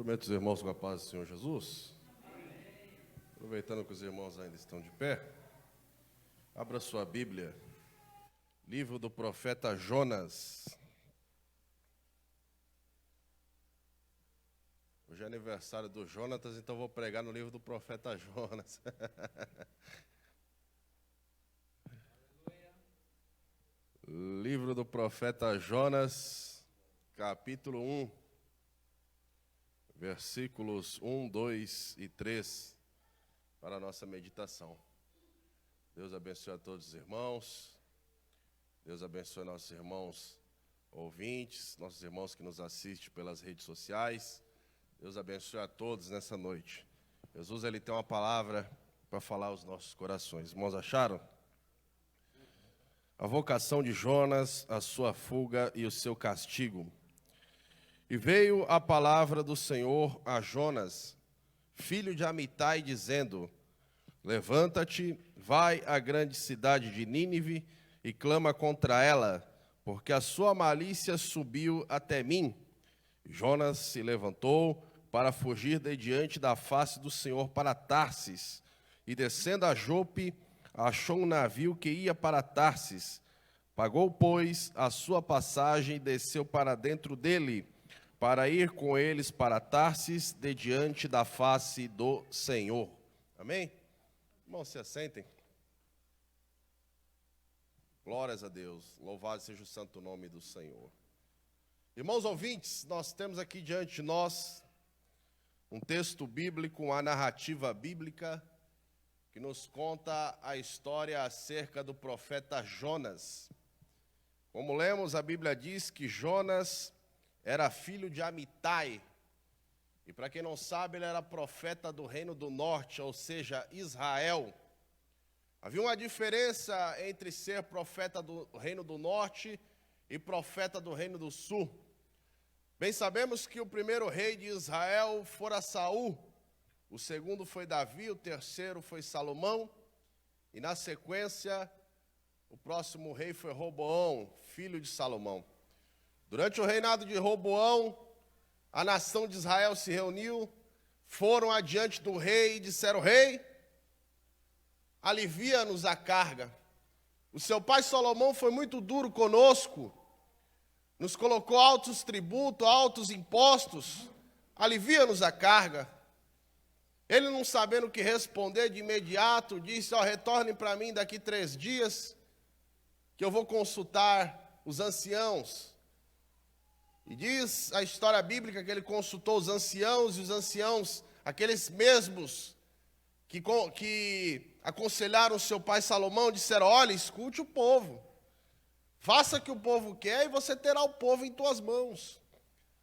Cumprimento os irmãos com a paz do Senhor Jesus. Aproveitando que os irmãos ainda estão de pé, abra sua Bíblia, livro do profeta Jonas. Hoje é aniversário do Jonatas, então vou pregar no livro do profeta Jonas. Livro do profeta Jonas, capítulo 1, versículos 1, 2 e 3, para a nossa meditação. Deus abençoe a todos os irmãos, Deus abençoe nossos irmãos ouvintes, nossos irmãos que nos assistem pelas redes sociais. Deus abençoe a todos nessa noite. Jesus, ele tem uma palavra para falar aos nossos corações. Irmãos, acharam? A vocação de Jonas, a sua fuga e o seu castigo. E veio a palavra do Senhor a Jonas, filho de Amitai, dizendo: Levanta-te, vai à grande cidade de Nínive e clama contra ela, porque a sua malícia subiu até mim. Jonas se levantou para fugir de diante da face do Senhor para Tarsis, e descendo a Jope, achou um navio que ia para Tarsis. Pagou, pois, a sua passagem e desceu para dentro dele, para ir com eles para Tarsis, de diante da face do Senhor. Amém? Irmãos, se assentem. Glórias a Deus. Louvado seja o santo nome do Senhor. Irmãos ouvintes, nós temos aqui diante de nós um texto bíblico, uma narrativa bíblica, que nos conta a história acerca do profeta Jonas. Como lemos, a Bíblia diz que Jonas era filho de Amitai, e para quem não sabe, ele era profeta do reino do norte, ou seja, Israel. Havia uma diferença entre ser profeta do reino do norte e profeta do reino do sul. Bem sabemos que o primeiro rei de Israel fora Saul, o segundo foi Davi, o terceiro foi Salomão, e na sequência, o próximo rei foi Roboão, filho de Salomão. Durante o reinado de Roboão, a nação de Israel se reuniu, foram adiante do rei e disseram: Rei, alivia-nos a carga. O seu pai Salomão foi muito duro conosco, nos colocou altos tributos, altos impostos, alivia-nos a carga. Ele, não sabendo o que responder, de imediato disse: retornem para mim daqui 3 dias, que eu vou consultar os anciãos. E diz a história bíblica que ele consultou os anciãos, e os anciãos, aqueles mesmos que aconselharam o seu pai Salomão, disseram: olha, escute o povo, faça o que o povo quer e você terá o povo em tuas mãos.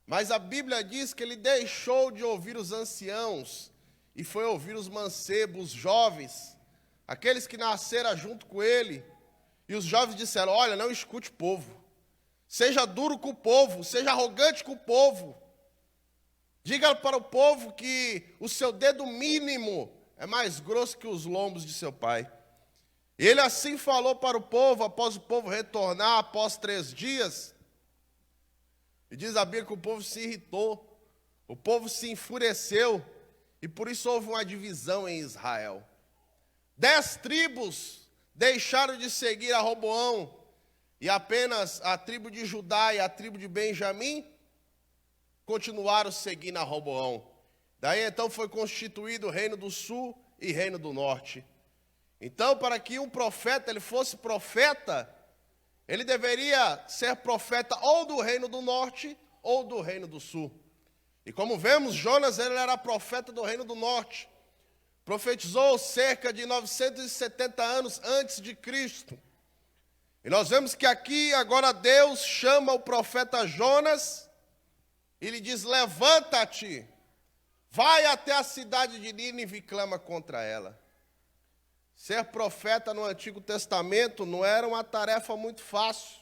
Mas a Bíblia diz que ele deixou de ouvir os anciãos e foi ouvir os mancebos, os jovens, aqueles que nasceram junto com ele. E os jovens disseram: olha, não escute o povo, seja duro com o povo, seja arrogante com o povo. Diga para o povo que o seu dedo mínimo é mais grosso que os lombos de seu pai. Ele assim falou para o povo, após o povo retornar, após 3 dias. E diz a Bíblia que o povo se irritou, o povo se enfureceu, e por isso houve uma divisão em Israel. 10 tribos deixaram de seguir a Roboão, e apenas a tribo de Judá e a tribo de Benjamim continuaram seguindo a Roboão. Daí então foi constituído o reino do sul e reino do norte. Então, para que um profeta ele fosse profeta, ele deveria ser profeta ou do reino do norte ou do reino do sul. E como vemos, Jonas ele era profeta do reino do norte. Profetizou cerca de 970 anos antes de Cristo. E nós vemos que aqui agora Deus chama o profeta Jonas e lhe diz: levanta-te, vai até a cidade de Nínive e clama contra ela. Ser profeta no Antigo Testamento não era uma tarefa muito fácil.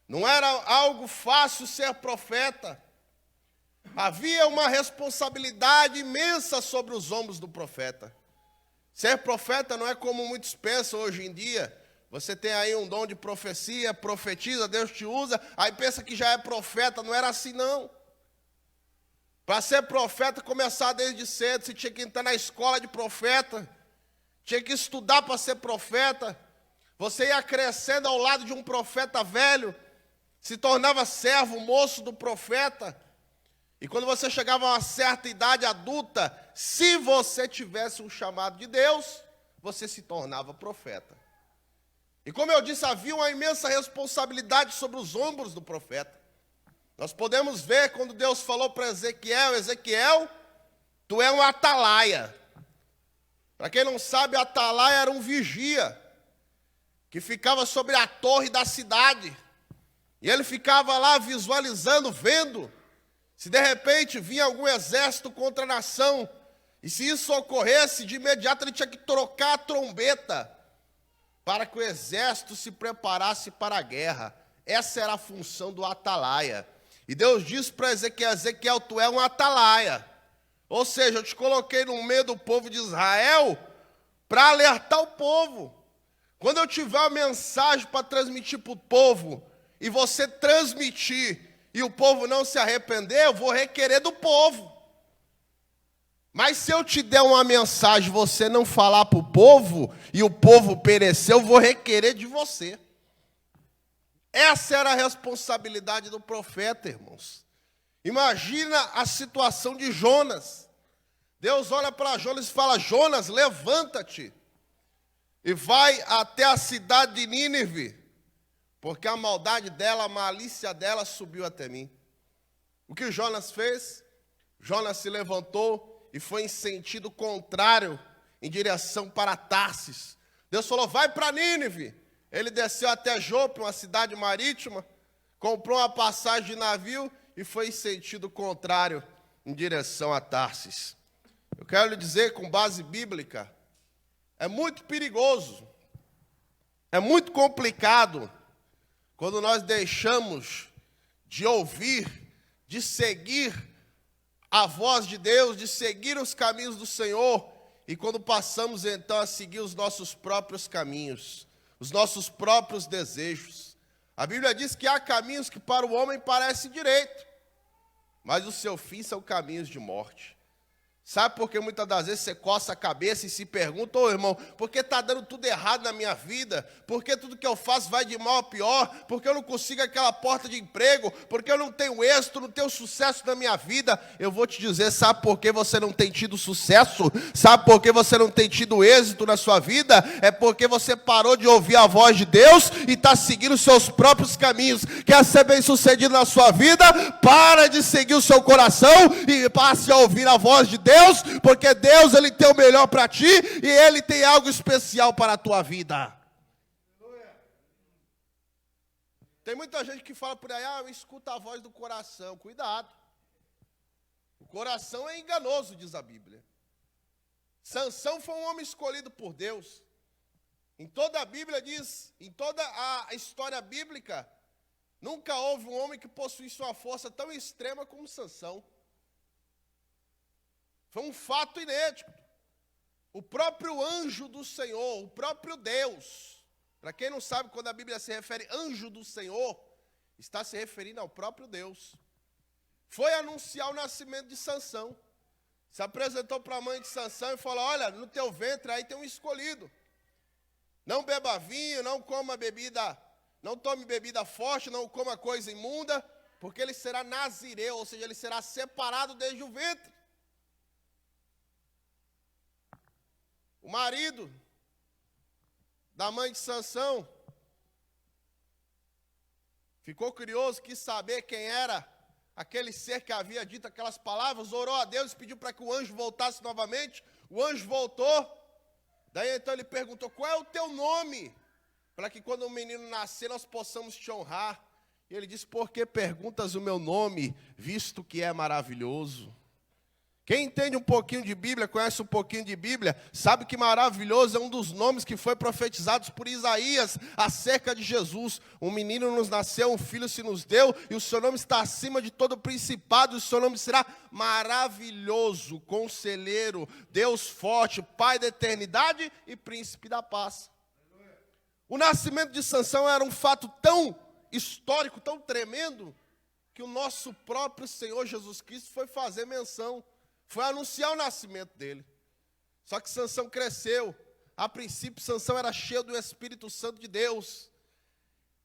Não era algo fácil ser profeta. Havia uma responsabilidade imensa sobre os ombros do profeta. Ser profeta não é como muitos pensam hoje em dia. Você tem aí um dom de profecia, profetiza, Deus te usa, aí pensa que já é profeta. Não era assim, não. Para ser profeta, começar desde cedo. Você tinha que entrar na escola de profeta. Tinha que estudar para ser profeta. Você ia crescendo ao lado de um profeta velho. Se tornava servo, moço do profeta. E quando você chegava a uma certa idade adulta, se você tivesse um chamado de Deus, você se tornava profeta. E como eu disse, havia uma imensa responsabilidade sobre os ombros do profeta. Nós podemos ver quando Deus falou para Ezequiel: Ezequiel, tu é um atalaia. Para quem não sabe, atalaia era um vigia, que ficava sobre a torre da cidade. E ele ficava lá visualizando, vendo, se de repente vinha algum exército contra a nação. E se isso ocorresse, de imediato ele tinha que trocar a trombeta, para que o exército se preparasse para a guerra. Essa era a função do atalaia. E Deus disse para Ezequiel: Ezequiel, tu é um atalaia. Ou seja, eu te coloquei no meio do povo de Israel para alertar o povo. Quando eu tiver uma mensagem para transmitir para o povo, e você transmitir, e o povo não se arrepender, eu vou requerer do povo. Mas se eu te der uma mensagem, você não falar para o povo, e o povo perecer, eu vou requerer de você. Essa era a responsabilidade do profeta, irmãos. Imagina a situação de Jonas. Deus olha para Jonas e fala: Jonas, levanta-te e vai até a cidade de Nínive, porque a maldade dela, a malícia dela subiu até mim. O que Jonas fez? Jonas se levantou e foi em sentido contrário, em direção para Tarsis. Deus falou: vai para Nínive. Ele desceu até Jope, uma cidade marítima, comprou uma passagem de navio e foi em sentido contrário, em direção a Tarsis. Eu quero lhe dizer, com base bíblica, é muito perigoso, é muito complicado, quando nós deixamos de ouvir, de seguir a voz de Deus, de seguir os caminhos do Senhor, e quando passamos então a seguir os nossos próprios caminhos, os nossos próprios desejos. A Bíblia diz que há caminhos que para o homem parecem direito, mas o seu fim são caminhos de morte. Sabe por que muitas das vezes você coça a cabeça e se pergunta: ô irmão, por que está dando tudo errado na minha vida? Por que tudo que eu faço vai de mal a pior? Por que eu não consigo aquela porta de emprego? Por que eu não tenho êxito, não tenho sucesso na minha vida? Eu vou te dizer, sabe por que você não tem tido sucesso? Sabe por que você não tem tido êxito na sua vida? É porque você parou de ouvir a voz de Deus e está seguindo os seus próprios caminhos. Quer ser bem sucedido na sua vida? Para de seguir o seu coração e passe a ouvir a voz de Deus, porque Deus, Ele tem o melhor para ti e Ele tem algo especial para a tua vida. Tem muita gente que fala por aí: escuta a voz do coração. Cuidado, o coração é enganoso, diz a Bíblia. Sansão foi um homem escolhido por Deus. Em toda a Bíblia diz, em toda a história bíblica, nunca houve um homem que possuísse uma força tão extrema como Sansão. Foi um fato inédito. O próprio anjo do Senhor, o próprio Deus. Para quem não sabe, quando a Bíblia se refere anjo do Senhor, está se referindo ao próprio Deus. Foi anunciar o nascimento de Sansão. Se apresentou para a mãe de Sansão e falou: olha, no teu ventre aí tem um escolhido. Não beba vinho, não coma bebida, não tome bebida forte, não coma coisa imunda, porque ele será nazireu, ou seja, ele será separado desde o ventre. O marido da mãe de Sansão ficou curioso, quis saber quem era aquele ser que havia dito aquelas palavras, orou a Deus e pediu para que o anjo voltasse novamente. O anjo voltou. Daí então ele perguntou: qual é o teu nome? Para que quando o menino nascer nós possamos te honrar. E ele disse: por que perguntas o meu nome, visto que é maravilhoso? Quem entende um pouquinho de Bíblia, conhece um pouquinho de Bíblia, sabe que maravilhoso é um dos nomes que foi profetizados por Isaías acerca de Jesus. Um menino nos nasceu, um filho se nos deu, e o seu nome está acima de todo principado, e o seu nome será maravilhoso, conselheiro, Deus forte, Pai da eternidade e príncipe da paz. O nascimento de Sansão era um fato tão histórico, tão tremendo, que o nosso próprio Senhor Jesus Cristo foi fazer menção, foi anunciar o nascimento dele. Só que Sansão cresceu. A princípio, Sansão era cheio do Espírito Santo de Deus.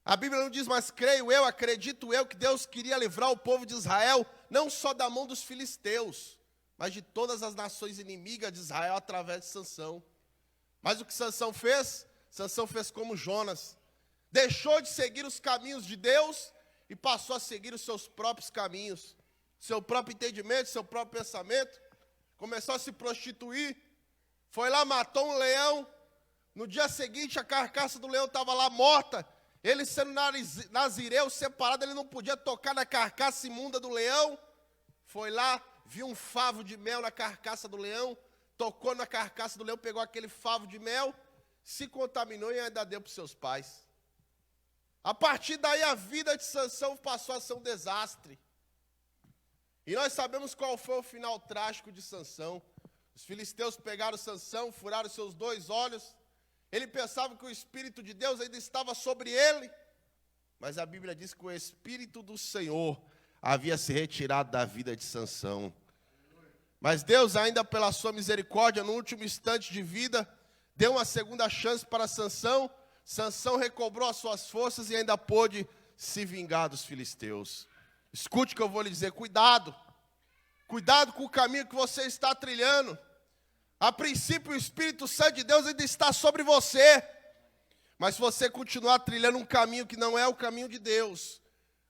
A Bíblia não diz, mas creio eu, acredito eu, que Deus queria livrar o povo de Israel, não só da mão dos filisteus, mas de todas as nações inimigas de Israel através de Sansão. Mas o que Sansão fez? Sansão fez como Jonas. Deixou de seguir os caminhos de Deus e passou a seguir os seus próprios caminhos, seu próprio entendimento, seu próprio pensamento. Começou a se prostituir. Foi lá, matou um leão. No dia seguinte, a carcaça do leão estava lá morta. Ele, sendo nazireu, separado, ele não podia tocar na carcaça imunda do leão. Foi lá, viu um favo de mel na carcaça do leão, tocou na carcaça do leão, pegou aquele favo de mel, se contaminou e ainda deu para os seus pais. A partir daí, a vida de Sansão passou a ser um desastre. E nós sabemos qual foi o final trágico de Sansão. Os filisteus pegaram Sansão, furaram seus 2 olhos. Ele pensava que o Espírito de Deus ainda estava sobre ele. Mas a Bíblia diz que o Espírito do Senhor havia se retirado da vida de Sansão. Mas Deus, ainda pela sua misericórdia, no último instante de vida, deu uma segunda chance para Sansão. Sansão recobrou as suas forças e ainda pôde se vingar dos filisteus. Escute o que eu vou lhe dizer, cuidado. Cuidado com o caminho que você está trilhando. A princípio, o Espírito Santo de Deus ainda está sobre você. Mas se você continuar trilhando um caminho que não é o caminho de Deus,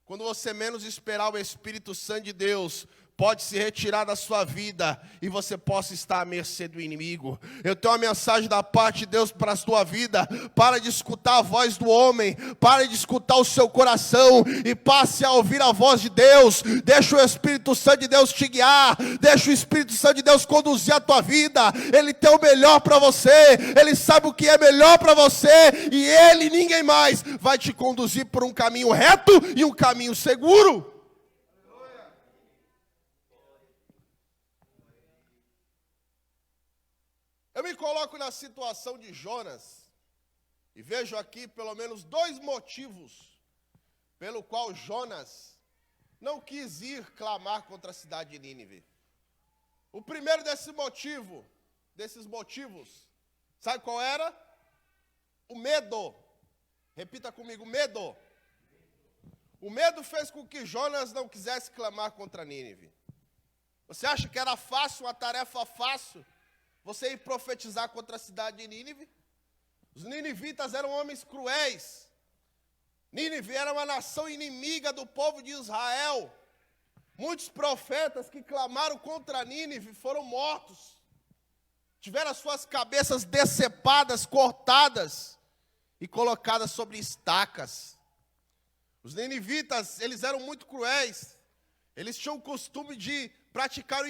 quando você menos esperar, o Espírito Santo de Deus pode se retirar da sua vida e você possa estar à mercê do inimigo. Eu tenho uma mensagem da parte de Deus para a sua vida. Para de escutar a voz do homem, para de escutar o seu coração e passe a ouvir a voz de Deus. Deixa o Espírito Santo de Deus te guiar, deixa o Espírito Santo de Deus conduzir a tua vida. Ele tem o melhor para você, ele sabe o que é melhor para você e ele, ninguém mais, vai te conduzir por um caminho reto e um caminho seguro. Eu me coloco na situação de Jonas e vejo aqui pelo menos 2 motivos pelo qual Jonas não quis ir clamar contra a cidade de Nínive. O primeiro desses motivos, sabe qual era? O medo. Repita comigo, medo. O medo fez com que Jonas não quisesse clamar contra Nínive. Você acha que era fácil, uma tarefa fácil, você ir profetizar contra a cidade de Nínive? Os ninivitas eram homens cruéis. Nínive era uma nação inimiga do povo de Israel. Muitos profetas que clamaram contra Nínive foram mortos. Tiveram as suas cabeças decepadas, cortadas e colocadas sobre estacas. Os ninivitas, eles eram muito cruéis. Eles tinham o costume de praticar o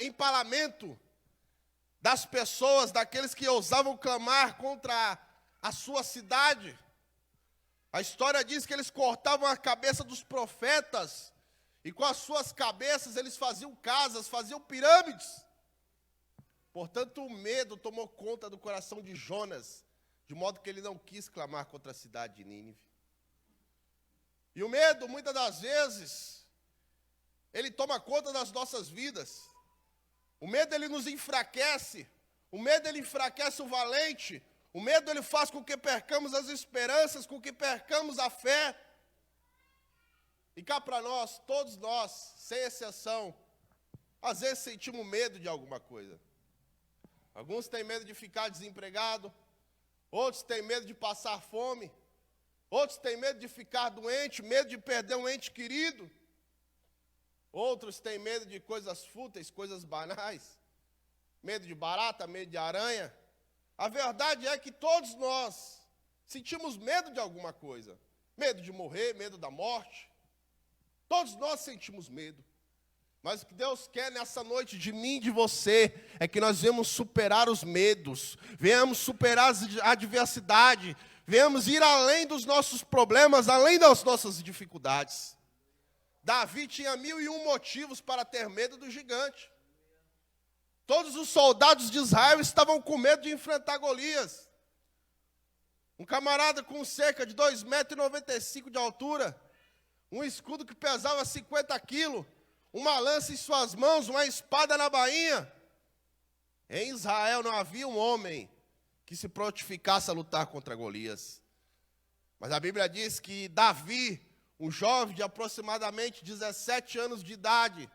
empalamento das pessoas, daqueles que ousavam clamar contra a sua cidade. A história diz que eles cortavam a cabeça dos profetas, e com as suas cabeças eles faziam casas, faziam pirâmides. Portanto, o medo tomou conta do coração de Jonas, de modo que ele não quis clamar contra a cidade de Nínive. E o medo, muitas das vezes, ele toma conta das nossas vidas. O medo, ele nos enfraquece. O medo, ele enfraquece o valente. O medo, ele faz com que percamos as esperanças, com que percamos a fé. E cá para nós, todos nós, sem exceção, às vezes sentimos medo de alguma coisa. Alguns têm medo de ficar desempregado. Outros têm medo de passar fome. Outros têm medo de ficar doente, medo de perder um ente querido. Outros têm medo de coisas fúteis, coisas banais. Medo de barata, medo de aranha. A verdade é que todos nós sentimos medo de alguma coisa. Medo de morrer, medo da morte. Todos nós sentimos medo. Mas o que Deus quer nessa noite de mim e de você é que nós venhamos superar os medos, venhamos superar a adversidade, venhamos ir além dos nossos problemas, além das nossas dificuldades. Davi tinha 1001 motivos para ter medo do gigante. Todos os soldados de Israel estavam com medo de enfrentar Golias. Um camarada com cerca de 2,95 m de altura, um escudo que pesava 50 quilos, uma lança em suas mãos, uma espada na bainha. Em Israel não havia um homem que se prontificasse a lutar contra Golias. Mas a Bíblia diz que Davi, um jovem de aproximadamente 17 anos de idade,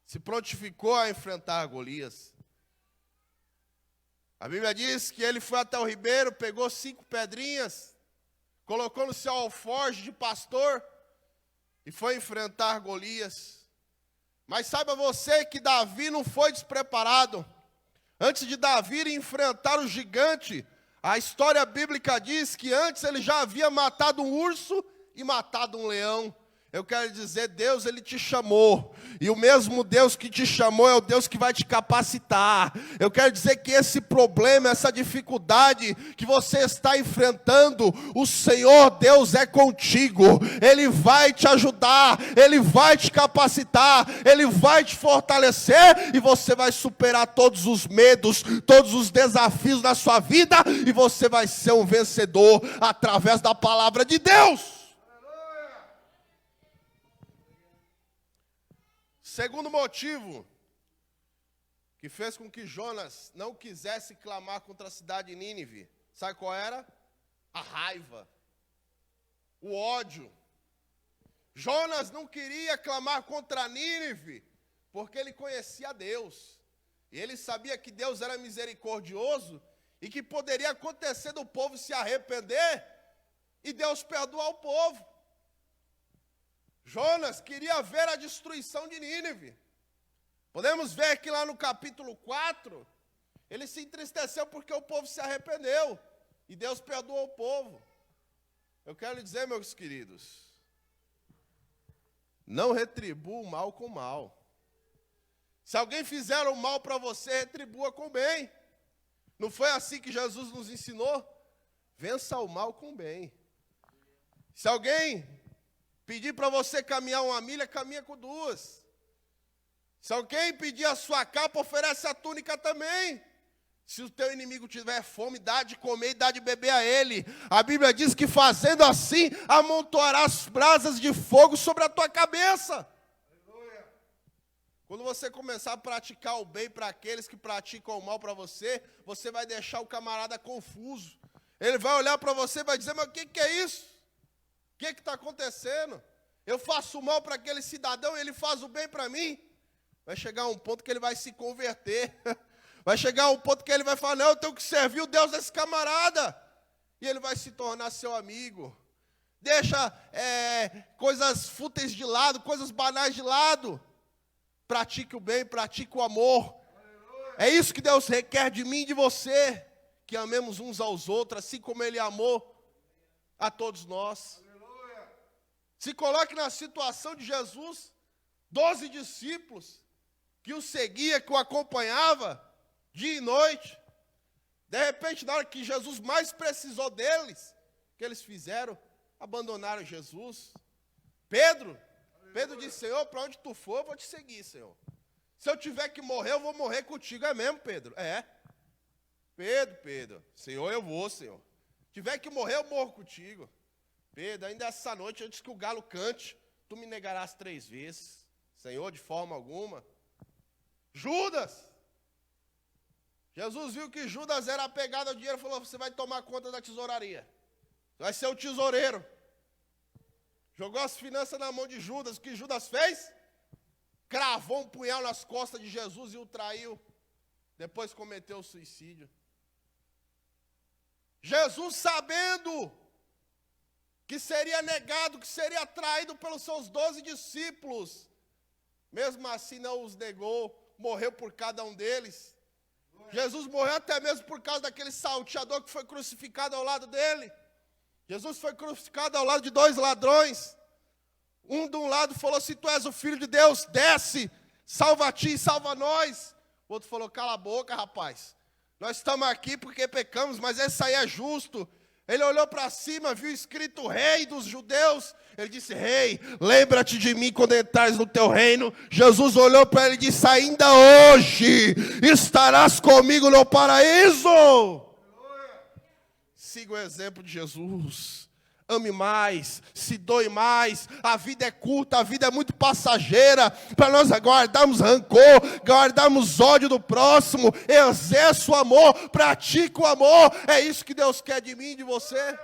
se prontificou a enfrentar Golias. A Bíblia diz que ele foi até o ribeiro, pegou 5 pedrinhas, colocou no seu alforje de pastor e foi enfrentar Golias. Mas saiba você que Davi não foi despreparado. Antes de Davi enfrentar o gigante, a história bíblica diz que antes ele já havia matado um urso e matado um leão. Eu quero dizer, Deus, Ele te chamou, e o mesmo Deus que te chamou é o Deus que vai te capacitar. Eu quero dizer que esse problema, essa dificuldade que você está enfrentando, o Senhor Deus é contigo. Ele vai te ajudar, Ele vai te capacitar, Ele vai te fortalecer, e você vai superar todos os medos, todos os desafios da sua vida, e você vai ser um vencedor através da palavra de Deus. Segundo motivo que fez com que Jonas não quisesse clamar contra a cidade de Nínive, sabe qual era? A raiva, o ódio. Jonas não queria clamar contra Nínive, porque ele conhecia Deus. E ele sabia que Deus era misericordioso e que poderia acontecer do povo se arrepender e Deus perdoar o povo. Jonas queria ver a destruição de Nínive. Podemos ver que lá no capítulo 4, ele se entristeceu porque o povo se arrependeu e Deus perdoou o povo. Eu quero lhe dizer, meus queridos, não retribua o mal com o mal. Se alguém fizer o mal para você, retribua com o bem. Não foi assim que Jesus nos ensinou? Vença o mal com o bem. Se alguém pedir para você caminhar 1 milha, caminha com 2. Se alguém pedir a sua capa, oferece a túnica também. Se o teu inimigo tiver fome, dá de comer e dá de beber a ele. A Bíblia diz que fazendo assim, amontoarás brasas de fogo sobre a tua cabeça. Aleluia. Quando você começar a praticar o bem para aqueles que praticam o mal para você, você vai deixar o camarada confuso. Ele vai olhar para você e vai dizer, mas o que é isso? O que está acontecendo? Eu faço o mal para aquele cidadão e ele faz o bem para mim. Vai chegar um ponto que ele vai se converter. Vai chegar um ponto que ele vai falar, não, eu tenho que servir o Deus desse camarada. E ele vai se tornar seu amigo. Deixa coisas fúteis de lado, coisas banais de lado. Pratique o bem, pratique o amor. É isso que Deus requer de mim e de você. Que amemos uns aos outros, assim como Ele amou a todos nós. Se coloque na situação de Jesus, 12 discípulos que o seguia, que o acompanhava, dia e noite. De repente, na hora que Jesus mais precisou deles, o que eles fizeram? Abandonaram Jesus. Pedro disse, Senhor, para onde tu for, eu vou te seguir, Senhor. Se eu tiver que morrer, eu vou morrer contigo. É mesmo, Pedro? É. Pedro, Senhor, eu vou, Senhor. Se tiver que morrer, eu morro contigo. Pedro, ainda essa noite, antes que o galo cante, tu me negarás 3 vezes. Senhor, de forma alguma. Judas. Jesus viu que Judas era apegado ao dinheiro e falou, você vai tomar conta da tesouraria. Você vai ser o tesoureiro. Jogou as finanças na mão de Judas. O que Judas fez? Cravou um punhal nas costas de Jesus e o traiu. Depois cometeu suicídio. Jesus, sabendo que seria negado, que seria traído pelos seus 12 discípulos, mesmo assim não os negou, morreu por cada um deles. Jesus morreu até mesmo por causa daquele salteador que foi crucificado ao lado dele. Jesus foi crucificado ao lado de 2 ladrões. Um de um lado falou, se tu és o Filho de Deus, desce, salva a ti e salva nós. O outro falou, cala a boca, rapaz. Nós estamos aqui porque pecamos, mas esse aí é justo. Ele olhou para cima, viu escrito Rei dos Judeus. Ele disse, Rei, lembra-te de mim quando entrares no teu reino. Jesus olhou para ele e disse, ainda hoje estarás comigo no paraíso. Siga o exemplo de Jesus. ame mais, se doe mais. A vida é curta, a vida é muito passageira. Para nós guardarmos rancor, guardarmos ódio do próximo. Exerça o amor, pratique o amor. É isso que Deus quer de mim e de você.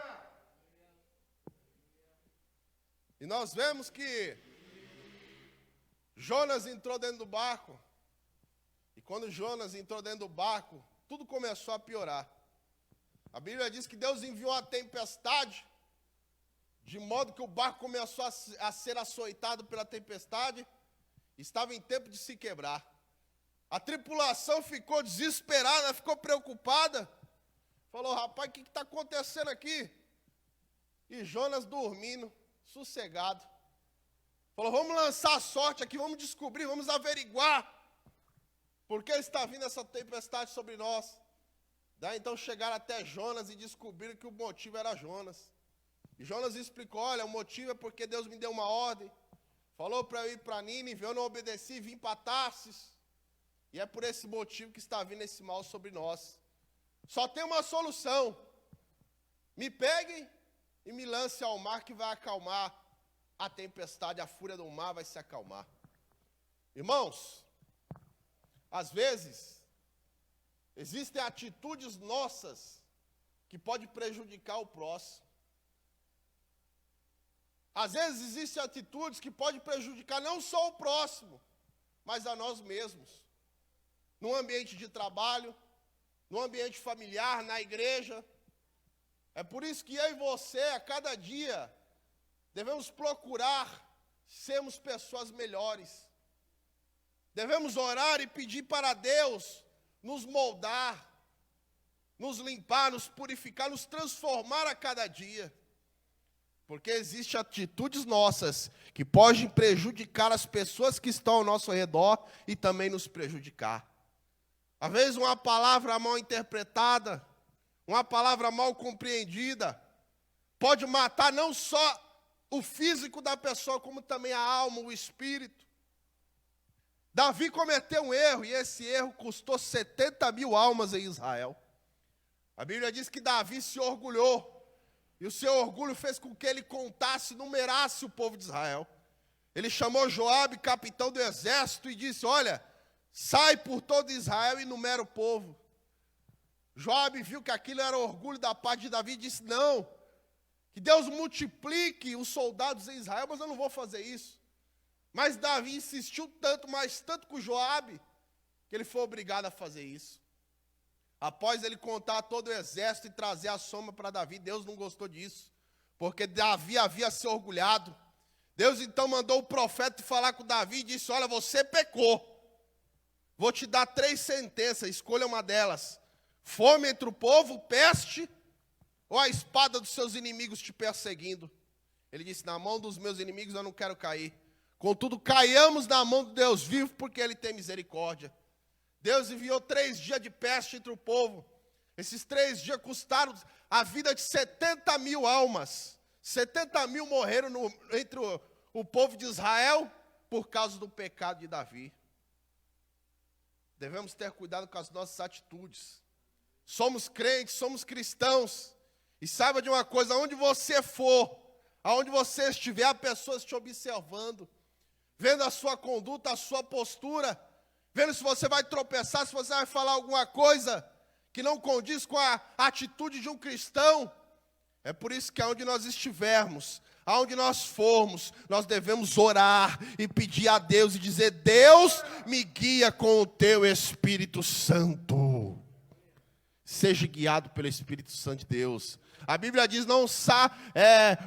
E nós vemos que Jonas entrou dentro do barco. E quando Jonas entrou dentro do barco, tudo começou a piorar. A Bíblia diz que Deus enviou uma tempestade, de modo que o barco começou a ser açoitado pela tempestade, estava em tempo de se quebrar. A tripulação ficou desesperada, ficou preocupada. Falou, rapaz, o que está acontecendo aqui? E Jonas dormindo, sossegado. Falou, vamos lançar a sorte aqui, vamos descobrir, vamos averiguar por que está vindo essa tempestade sobre nós. Daí então chegaram até Jonas e descobriram que o motivo era Jonas. E Jonas explicou, olha, o motivo é porque Deus me deu uma ordem. Falou para eu ir para Nínive, eu não obedeci, vim para Tarsis. E é por esse motivo que está vindo esse mal sobre nós. Só tem uma solução. Me peguem e me lance ao mar que vai acalmar a tempestade, a fúria do mar vai se acalmar. Irmãos, às vezes, existem atitudes nossas que podem prejudicar o próximo. Às vezes existem atitudes que podem prejudicar não só o próximo, mas a nós mesmos. No ambiente de trabalho, no ambiente familiar, na igreja. É por isso que eu e você, a cada dia, devemos procurar sermos pessoas melhores. Devemos orar e pedir para Deus nos moldar, nos limpar, nos purificar, nos transformar a cada dia. Porque existem atitudes nossas que podem prejudicar as pessoas que estão ao nosso redor e também nos prejudicar. Às vezes uma palavra mal interpretada, uma palavra mal compreendida, pode matar não só o físico da pessoa, como também a alma, o espírito. Davi cometeu um erro, e esse erro custou 70 mil almas em Israel. A Bíblia diz que Davi se orgulhou, e o seu orgulho fez com que ele contasse, numerasse o povo de Israel. Ele chamou Joabe, capitão do exército, e disse, olha, sai por todo Israel e numera o povo. Joabe viu que aquilo era orgulho da parte de Davi e disse, não, que Deus multiplique os soldados em Israel, mas eu não vou fazer isso. Mas Davi insistiu tanto, mas tanto com Joabe, que ele foi obrigado a fazer isso. Após ele contar todo o exército e trazer a soma para Davi, Deus não gostou disso, porque Davi havia se orgulhado. Deus então mandou o profeta falar com Davi e disse, olha, você pecou. Vou te dar 3 sentenças, escolha uma delas. Fome entre o povo, peste, ou a espada dos seus inimigos te perseguindo. Ele disse, na mão dos meus inimigos eu não quero cair. Contudo, caiamos na mão do Deus vivo, porque Ele tem misericórdia. Deus enviou 3 dias de peste entre o povo. Esses 3 dias custaram a vida de 70 mil almas. 70 mil morreram entre o povo de Israel por causa do pecado de Davi. Devemos ter cuidado com as nossas atitudes. Somos crentes, somos cristãos. E saiba de uma coisa, aonde você for, aonde você estiver, há pessoas te observando, vendo a sua conduta, a sua postura, vendo se você vai tropeçar, se você vai falar alguma coisa que não condiz com a atitude de um cristão. É por isso que aonde nós estivermos, aonde nós formos, nós devemos orar e pedir a Deus e dizer, Deus me guia com o teu Espírito Santo. Seja guiado pelo Espírito Santo de Deus. A Bíblia diz,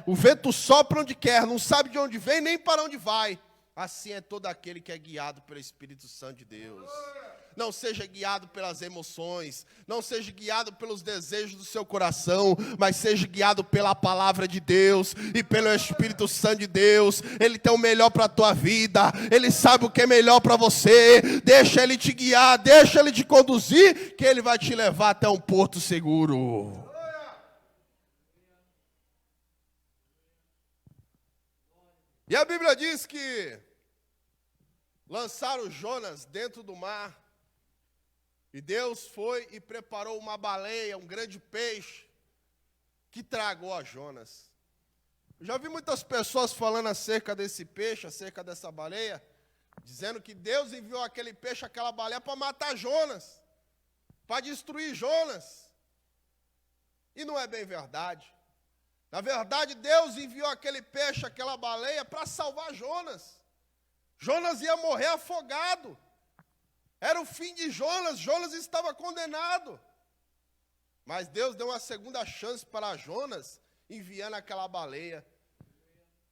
o vento sopra onde quer, não sabe de onde vem nem para onde vai. Assim é todo aquele que é guiado pelo Espírito Santo de Deus. Não seja guiado pelas emoções, não seja guiado pelos desejos do seu coração, mas seja guiado pela palavra de Deus e pelo Espírito Santo de Deus. Ele tem o melhor para a tua vida, Ele sabe o que é melhor para você. Deixa Ele te guiar, deixa Ele te conduzir, que Ele vai te levar até um porto seguro. E a Bíblia diz que lançaram Jonas dentro do mar, e Deus foi e preparou uma baleia, um grande peixe, que tragou a Jonas. Já vi muitas pessoas falando acerca desse peixe, acerca dessa baleia, dizendo que Deus enviou aquele peixe, aquela baleia, para matar Jonas, para destruir Jonas. E não é bem verdade. Na verdade, Deus enviou aquele peixe, aquela baleia, para salvar Jonas. Jonas ia morrer afogado. Era o fim de Jonas, Jonas estava condenado. Mas Deus deu uma segunda chance para Jonas, enviando aquela baleia.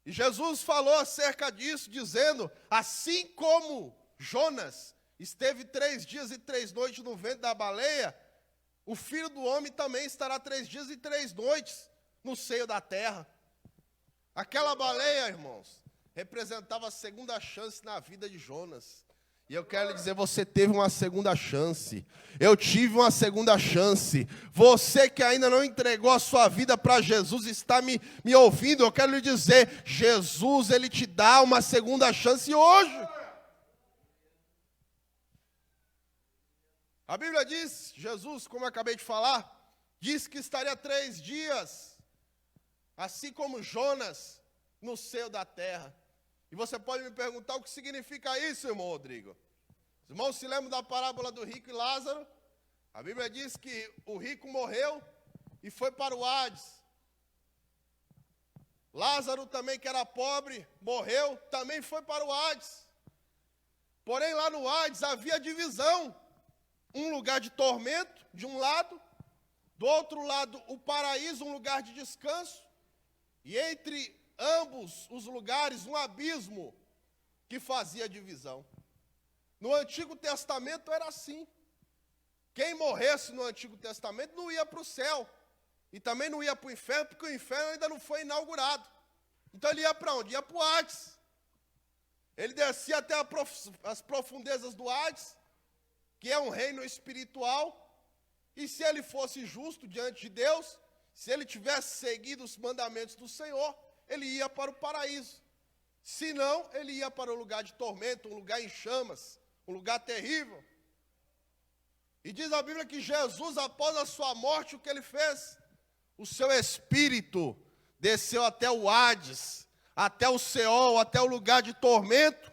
E Jesus falou acerca disso, dizendo, assim como Jonas esteve 3 dias e 3 noites no ventre da baleia, o Filho do Homem também estará 3 dias e 3 noites no seio da terra. Aquela baleia, irmãos, representava a segunda chance na vida de Jonas. E eu quero lhe dizer, você teve uma segunda chance. Eu tive uma segunda chance. Você que ainda não entregou a sua vida para Jesus, está me ouvindo, eu quero lhe dizer, Jesus, Ele te dá uma segunda chance hoje. A Bíblia diz, Jesus, como eu acabei de falar, diz que estaria 3 dias, assim como Jonas, no seio da terra. E você pode me perguntar o que significa isso, irmão Rodrigo. Os irmãos se lembram da parábola do rico e Lázaro? A Bíblia diz que o rico morreu e foi para o Hades. Lázaro também, que era pobre, morreu, também foi para o Hades. Porém, lá no Hades havia divisão. Um lugar de tormento, de um lado. Do outro lado, o paraíso, um lugar de descanso. E entre ambos os lugares, um abismo que fazia divisão. No Antigo Testamento era assim. Quem morresse no Antigo Testamento não ia para o céu. E também não ia para o inferno, porque o inferno ainda não foi inaugurado. Então ele ia para onde? Ia para o Hades. Ele descia até as profundezas do Hades, que é um reino espiritual. E se ele fosse justo diante de Deus, se ele tivesse seguido os mandamentos do Senhor, ele ia para o paraíso. Se não, ele ia para o lugar de tormento, um lugar em chamas, um lugar terrível. E diz a Bíblia que Jesus, após a sua morte, o que ele fez? O seu espírito desceu até o Hades, até o Seol, até o lugar de tormento,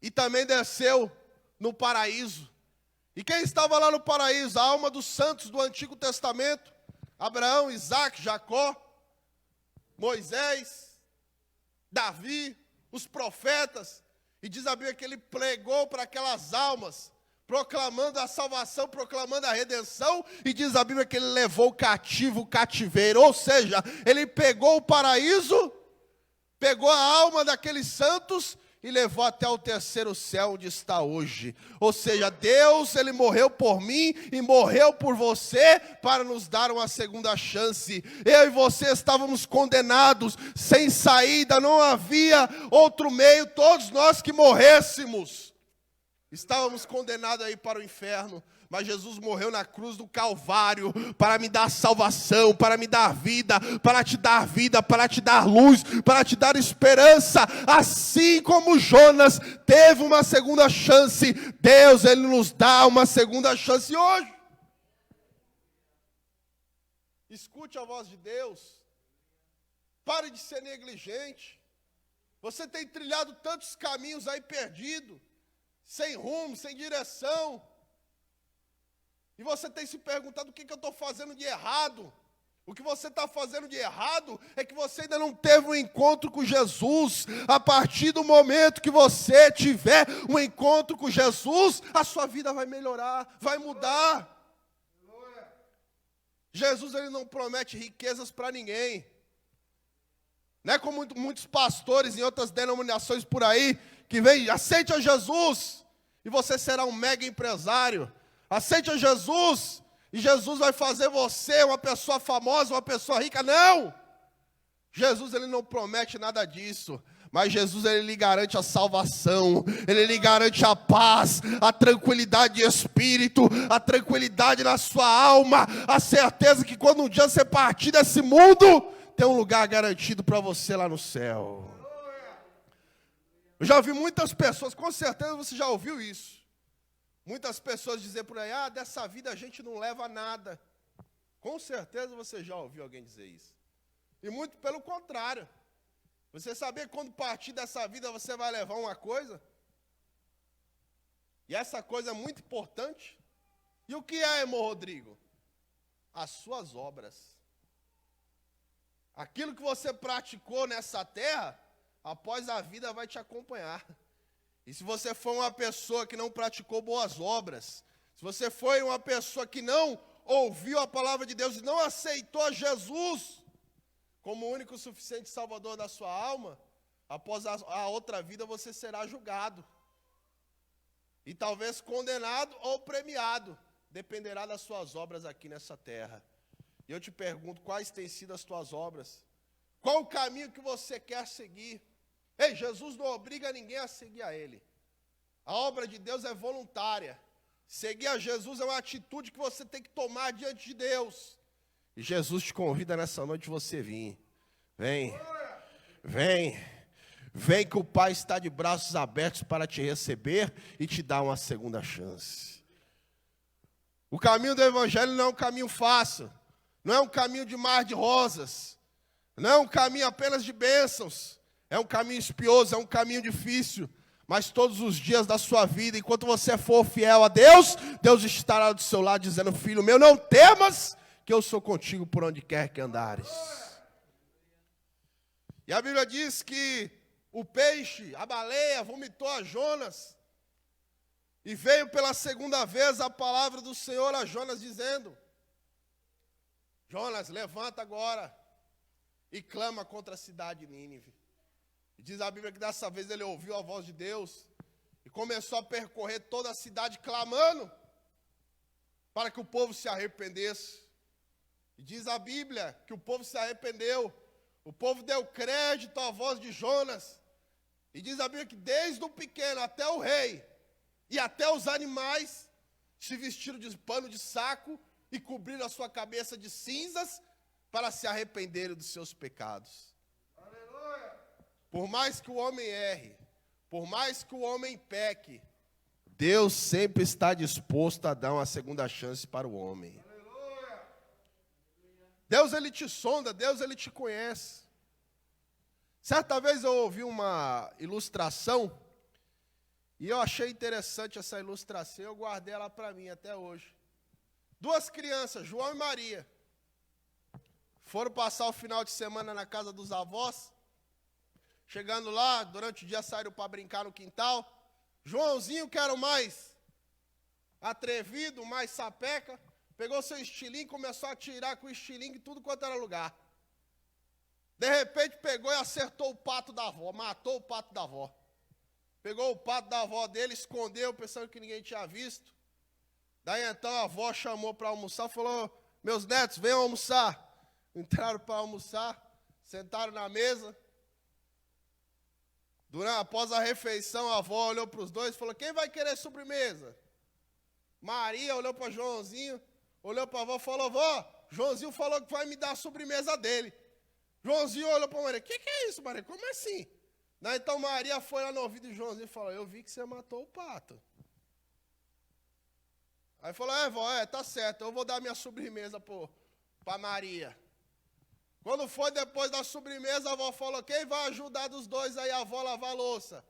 e também desceu no paraíso. E quem estava lá no paraíso? A alma dos santos do Antigo Testamento: Abraão, Isaac, Jacó, Moisés, Davi, os profetas. E diz a Bíblia que ele pregou para aquelas almas, proclamando a salvação, proclamando a redenção. E diz a Bíblia que ele levou cativo o cativeiro. Ou seja, ele pegou o paraíso, pegou a alma daqueles santos e levou até o terceiro céu, onde está hoje. Ou seja, Deus, Ele morreu por mim e morreu por você para nos dar uma segunda chance. Eu e você estávamos condenados, sem saída, não havia outro meio, todos nós que morrêssemos. Estávamos condenados aí para o inferno. Mas Jesus morreu na cruz do Calvário para me dar salvação, para me dar vida, para te dar luz, para te dar esperança. Assim como Jonas teve uma segunda chance, Deus, Ele nos dá uma segunda chance hoje. Escute a voz de Deus. Pare de ser negligente. Você tem trilhado tantos caminhos aí perdido, sem rumo, sem direção. E você tem se perguntado o que eu estou fazendo de errado. O que você está fazendo de errado é que você ainda não teve um encontro com Jesus. A partir do momento que você tiver um encontro com Jesus, a sua vida vai melhorar, vai mudar. Jesus, Ele não promete riquezas para ninguém. Não é como muitos pastores em outras denominações por aí, que vem, aceite a Jesus, e você será um mega empresário. Aceite a Jesus, e Jesus vai fazer você uma pessoa famosa, uma pessoa rica. Não! Jesus, Ele não promete nada disso. Mas Jesus, Ele lhe garante a salvação, Ele lhe garante a paz, a tranquilidade de espírito, a tranquilidade na sua alma, a certeza que quando um dia você partir desse mundo, tem um lugar garantido para você lá no céu. Eu já ouvi muitas pessoas, com certeza você já ouviu isso. Muitas pessoas dizer por aí, dessa vida a gente não leva nada. Com certeza você já ouviu alguém dizer isso. E muito pelo contrário. Você sabia que quando partir dessa vida você vai levar uma coisa? E essa coisa é muito importante. E o que é, irmão Rodrigo? As suas obras. Aquilo que você praticou nessa terra, após a vida vai te acompanhar. E se você for uma pessoa que não praticou boas obras, se você foi uma pessoa que não ouviu a palavra de Deus e não aceitou Jesus como o único e suficiente salvador da sua alma, após a outra vida você será julgado. E talvez condenado ou premiado, dependerá das suas obras aqui nessa terra. E eu te pergunto, quais têm sido as tuas obras? Qual o caminho que você quer seguir? Ei, Jesus não obriga ninguém a seguir a Ele. A obra de Deus é voluntária. Seguir a Jesus é uma atitude que você tem que tomar diante de Deus. E Jesus te convida nessa noite você vir. Vem, vem, vem que o Pai está de braços abertos para te receber e te dar uma segunda chance. O caminho do Evangelho não é um caminho fácil. Não é um caminho de mar de rosas. Não é um caminho apenas de bênçãos. É um caminho espinhoso, é um caminho difícil. Mas todos os dias da sua vida, enquanto você for fiel a Deus, Deus estará do seu lado dizendo: filho meu, não temas, que eu sou contigo por onde quer que andares. E a Bíblia diz que o peixe, a baleia, vomitou a Jonas. E veio pela segunda vez a palavra do Senhor a Jonas dizendo: Jonas, levanta agora e clama contra a cidade de Nínive. E diz a Bíblia que dessa vez ele ouviu a voz de Deus e começou a percorrer toda a cidade clamando para que o povo se arrependesse. E diz a Bíblia que o povo se arrependeu, o povo deu crédito à voz de Jonas. E diz a Bíblia que desde o pequeno até o rei e até os animais se vestiram de pano de saco e cobriram a sua cabeça de cinzas para se arrependerem dos seus pecados. Por mais que o homem erre, por mais que o homem peque, Deus sempre está disposto a dar uma segunda chance para o homem. Deus, Ele te sonda, Deus, Ele te conhece. Certa vez eu ouvi uma ilustração, e eu achei interessante essa ilustração, eu guardei ela para mim até hoje. Duas crianças, João e Maria, foram passar o final de semana na casa dos avós. Chegando lá, durante o dia saíram para brincar no quintal. Joãozinho, que era o mais atrevido, mais sapeca, pegou seu estilingue e começou a atirar com o estilingue em tudo quanto era lugar. De repente pegou e acertou o pato da avó, matou o pato da avó. Pegou o pato da avó dele, escondeu, pensando que ninguém tinha visto. Daí então a avó chamou para almoçar, falou: meus netos, venham almoçar. Entraram para almoçar, sentaram na mesa. Após a refeição, a avó olhou para os dois e falou: quem vai querer sobremesa? Maria olhou para Joãozinho, olhou para a avó e falou: vó, Joãozinho falou que vai me dar a sobremesa dele. Joãozinho olhou para Maria: que é isso, Maria? Como assim? Daí, então Maria foi lá no ouvido de Joãozinho e falou: eu vi que você matou o pato. Aí falou: vó, tá certo, eu vou dar minha sobremesa para Maria. Quando foi depois da sobremesa, a avó falou: quem vai ajudar dos dois aí a avó lavar a louça?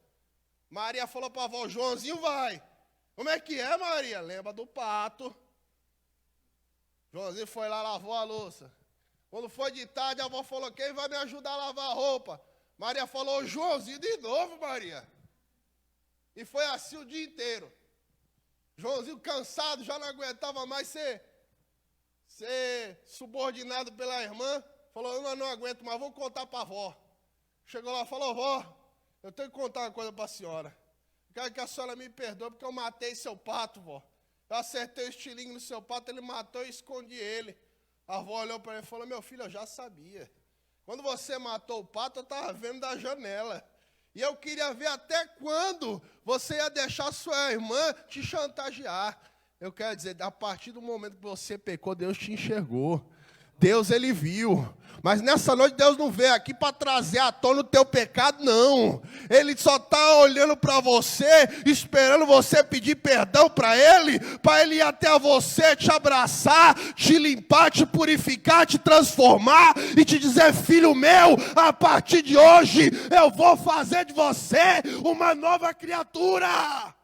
Maria falou para a avó: Joãozinho vai. Como é que é, Maria? Lembra do pato. Joãozinho foi lá, lavou a louça. Quando foi de tarde, a avó falou: quem vai me ajudar a lavar a roupa? Maria falou: Joãozinho de novo, Maria. E foi assim o dia inteiro. Joãozinho cansado, já não aguentava mais ser subordinado pela irmã. Falou: eu não aguento mais, vou contar para a avó. Chegou lá e falou: vó, eu tenho que contar uma coisa para a senhora. Quero que a senhora me perdoe porque eu matei seu pato, vó. Eu acertei o estilingue no seu pato, ele matou e escondi ele. A avó olhou para ele e falou: meu filho, eu já sabia. Quando você matou o pato, eu estava vendo da janela. E eu queria ver até quando você ia deixar sua irmã te chantagear. Eu quero dizer, a partir do momento que você pecou, Deus te enxergou. Deus, Ele viu. Mas nessa noite Deus não veio aqui para trazer à tona o teu pecado, não. Ele só está olhando para você, esperando você pedir perdão para Ele ir até você, te abraçar, te limpar, te purificar, te transformar e te dizer: filho meu, a partir de hoje eu vou fazer de você uma nova criatura.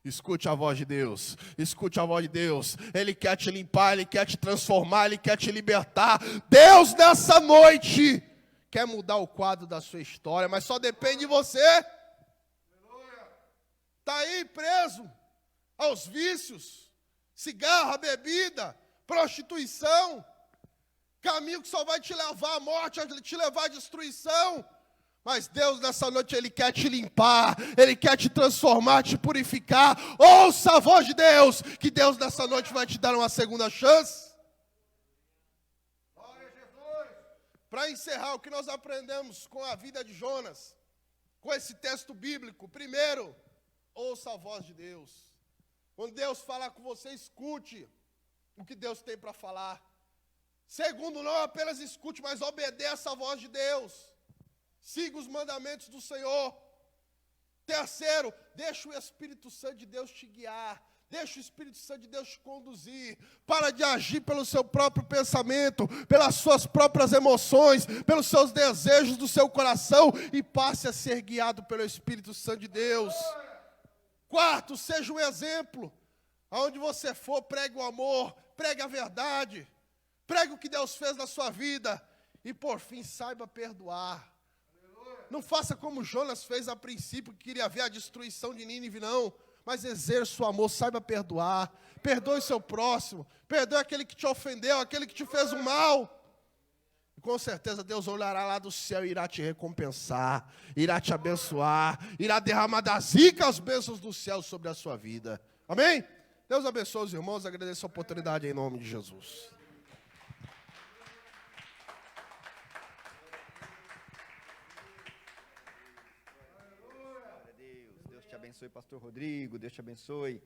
Escute a voz de Deus, escute a voz de Deus. Ele quer te limpar, Ele quer te transformar, Ele quer te libertar. Deus, nessa noite, quer mudar o quadro da sua história, mas só depende de você. Está aí preso aos vícios, cigarro, bebida, prostituição, caminho que só vai te levar à morte, te levar à destruição. Mas Deus, nessa noite, Ele quer te limpar, Ele quer te transformar, te purificar. Ouça a voz de Deus, que Deus nessa noite vai te dar uma segunda chance. Para encerrar, o que nós aprendemos com a vida de Jonas, com esse texto bíblico: primeiro, ouça a voz de Deus. Quando Deus falar com você, escute o que Deus tem para falar. Segundo, não apenas escute, mas obedeça a voz de Deus. Siga os mandamentos do Senhor. Terceiro, deixa o Espírito Santo de Deus te guiar. Deixa o Espírito Santo de Deus te conduzir. Para de agir pelo seu próprio pensamento, pelas suas próprias emoções, pelos seus desejos do seu coração, e passe a ser guiado pelo Espírito Santo de Deus. Quarto, seja um exemplo. Aonde você for, pregue o amor, pregue a verdade, pregue o que Deus fez na sua vida. E por fim, saiba perdoar. Não faça como Jonas fez a princípio, que queria ver a destruição de Nínive, não. Mas exerça o amor, saiba perdoar. Perdoe seu próximo. Perdoe aquele que te ofendeu, aquele que te fez o mal. E com certeza Deus olhará lá do céu e irá te recompensar, irá te abençoar, irá derramar das ricas bênçãos do céu sobre a sua vida. Amém? Deus abençoe os irmãos, agradeço a oportunidade em nome de Jesus. Deus te abençoe, pastor Rodrigo, Deus te abençoe.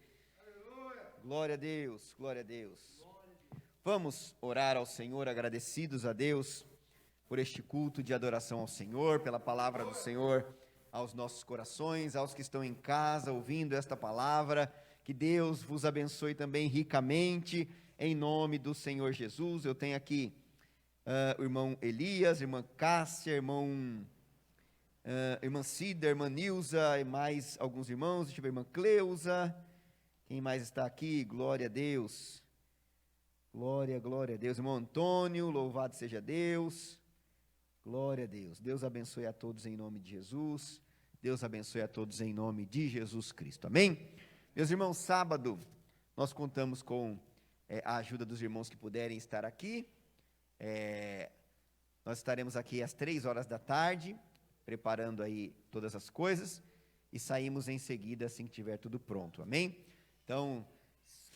Glória a Deus, glória a Deus. Vamos orar ao Senhor, agradecidos a Deus por este culto de adoração ao Senhor, pela palavra do Senhor aos nossos corações, aos que estão em casa ouvindo esta palavra. Que Deus vos abençoe também ricamente, em nome do Senhor Jesus. Eu tenho aqui o irmão Elias, irmã Cássia, irmã Cida, irmã Nilza, e mais alguns irmãos. Deixa eu ver, irmã Cleusa. Quem mais está aqui? Glória a Deus. Glória, glória a Deus. Irmão Antônio, louvado seja Deus. Glória a Deus. Deus abençoe a todos em nome de Jesus. Deus abençoe a todos em nome de Jesus Cristo. Amém? Meus irmãos, sábado nós contamos com a ajuda dos irmãos que puderem estar aqui. Nós estaremos aqui às 3 horas da tarde, preparando aí todas as coisas, e saímos em seguida assim que tiver tudo pronto. Amém? Então,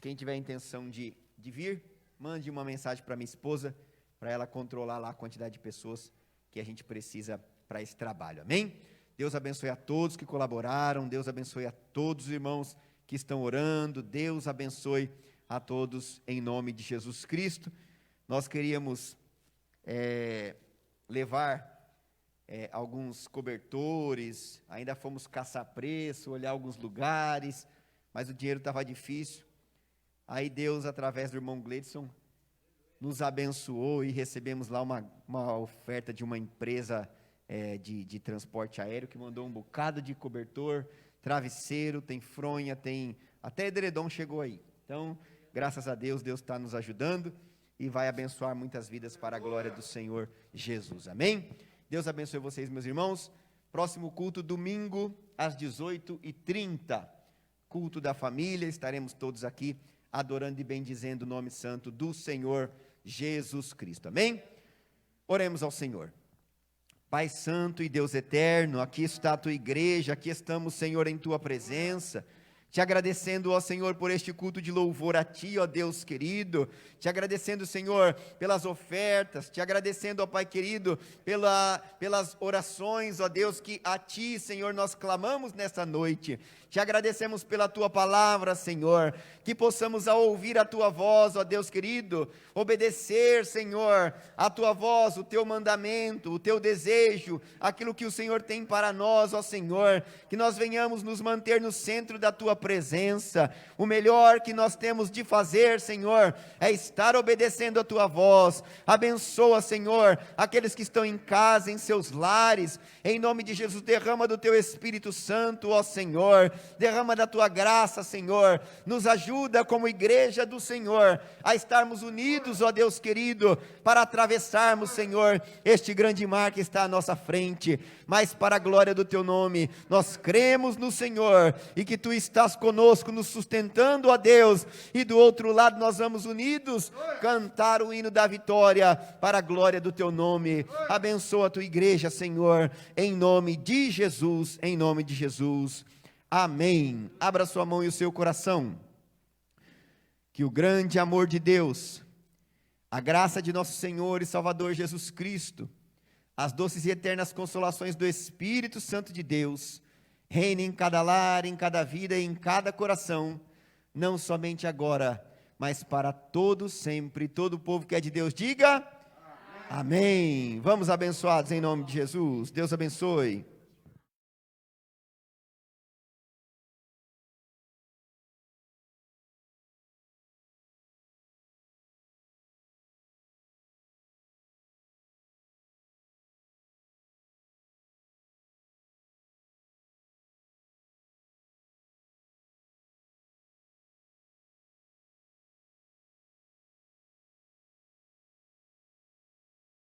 quem tiver a intenção de vir, mande uma mensagem para minha esposa, para ela controlar lá a quantidade de pessoas que a gente precisa para esse trabalho. Amém? Deus abençoe a todos que colaboraram, Deus abençoe a todos os irmãos que estão orando, Deus abençoe a todos em nome de Jesus Cristo. Nós queríamos levar alguns cobertores, ainda fomos caçar preço, olhar alguns lugares, mas o dinheiro estava difícil. Aí Deus, através do irmão Gleidson, nos abençoou e recebemos lá uma oferta de uma empresa de transporte aéreo, que mandou um bocado de cobertor, travesseiro, tem fronha, tem até edredom chegou aí. Então, graças a Deus, Deus está nos ajudando e vai abençoar muitas vidas para a glória do Senhor Jesus. Amém? Deus abençoe vocês, meus irmãos. Próximo culto, domingo, às 18h30. Culto da família, estaremos todos aqui adorando e bendizendo o nome santo do Senhor Jesus Cristo. Amém? Oremos ao Senhor. Pai santo e Deus eterno, aqui está a tua igreja, aqui estamos, Senhor, em tua presença, Te agradecendo, ó Senhor, por este culto de louvor a Ti, ó Deus querido. Te agradecendo, Senhor, pelas ofertas. Te agradecendo, ó Pai querido, pelas orações, ó Deus, que a Ti, Senhor, nós clamamos nesta noite. Te agradecemos pela Tua palavra, Senhor, que possamos ao ouvir a Tua voz, ó Deus querido, obedecer, Senhor, a Tua voz, o Teu mandamento, o Teu desejo, aquilo que o Senhor tem para nós, ó Senhor, que nós venhamos nos manter no centro da Tua presença. O melhor que nós temos de fazer, Senhor, é estar obedecendo a Tua voz. Abençoa, Senhor, aqueles que estão em casa, em seus lares, em nome de Jesus, derrama do Teu Espírito Santo, ó Senhor, derrama da Tua graça, Senhor, nos ajuda como igreja do Senhor, a estarmos unidos, ó Deus querido, para atravessarmos, Senhor, este grande mar que está à nossa frente, mas para a glória do Teu nome, nós cremos no Senhor, e que Tu estás conosco, nos sustentando, ó Deus, e do outro lado nós vamos unidos, cantar o hino da vitória, para a glória do Teu nome. Abençoa a Tua igreja, Senhor, em nome de Jesus, em nome de Jesus. Amém. Abra sua mão e o seu coração. Que o grande amor de Deus, a graça de nosso Senhor e Salvador Jesus Cristo, as doces e eternas consolações do Espírito Santo de Deus, reine em cada lar, em cada vida e em cada coração, não somente agora, mas para todo sempre. Todo o povo que é de Deus, diga amém. Amém. Vamos abençoados em nome de Jesus. Deus abençoe.